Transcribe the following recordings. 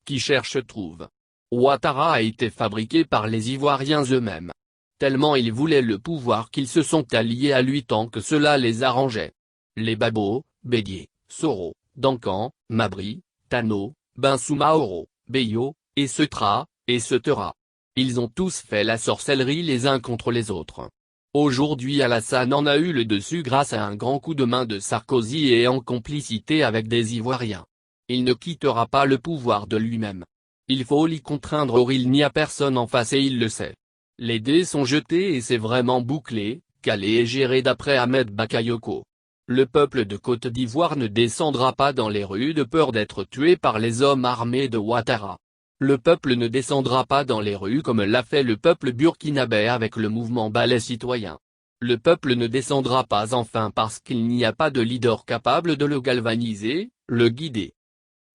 qui cherche trouve. Ouattara a été fabriqué par les Ivoiriens eux-mêmes. Tellement ils voulaient le pouvoir qu'ils se sont alliés à lui tant que cela les arrangeait. Les Babo, Bédié, Soro, Dankan, Mabri, Tano, Bensoumaoro, Beyo, et Setra, et Setera. Ils ont tous fait la sorcellerie les uns contre les autres. Aujourd'hui Alassane en a eu le dessus grâce à un grand coup de main de Sarkozy et en complicité avec des Ivoiriens. Il ne quittera pas le pouvoir de lui-même. Il faut l'y contraindre or il n'y a personne en face et il le sait. Les dés sont jetés et c'est vraiment bouclé, calé et géré d'après Ahmed Bakayoko. Le peuple de Côte d'Ivoire ne descendra pas dans les rues de peur d'être tué par les hommes armés de Ouattara. Le peuple ne descendra pas dans les rues comme l'a fait le peuple burkinabé avec le mouvement Balai citoyen. Le peuple ne descendra pas enfin parce qu'il n'y a pas de leader capable de le galvaniser, le guider.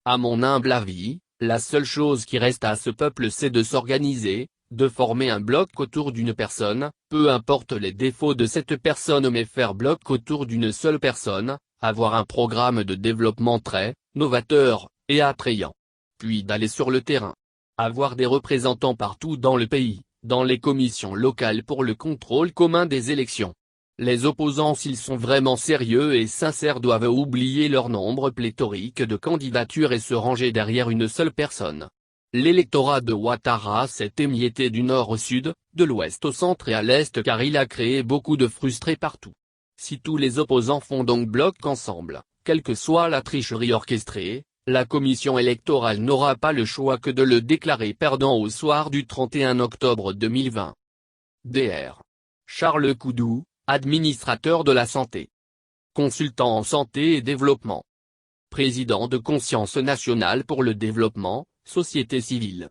À mon humble avis, la seule chose qui reste à ce peuple c'est de s'organiser, de former un bloc autour d'une personne, peu importe les défauts de cette personne mais faire bloc autour d'une seule personne, avoir un programme de développement très novateur et attrayant. Puis d'aller sur le terrain. Avoir des représentants partout dans le pays, dans les commissions locales pour le contrôle commun des élections. Les opposants s'ils sont vraiment sérieux et sincères doivent oublier leur nombre pléthorique de candidatures et se ranger derrière une seule personne. L'électorat de Ouattara s'est émietté du nord au sud, de l'ouest au centre et à l'est car il a créé beaucoup de frustrés partout. Si tous les opposants font donc bloc ensemble, quelle que soit la tricherie orchestrée, la commission électorale n'aura pas le choix que de le déclarer perdant au soir du 31 octobre 2020. Dr. Charles Koudou, administrateur de la santé. Consultant en santé et développement. Président de Conscience nationale pour le développement, société civile.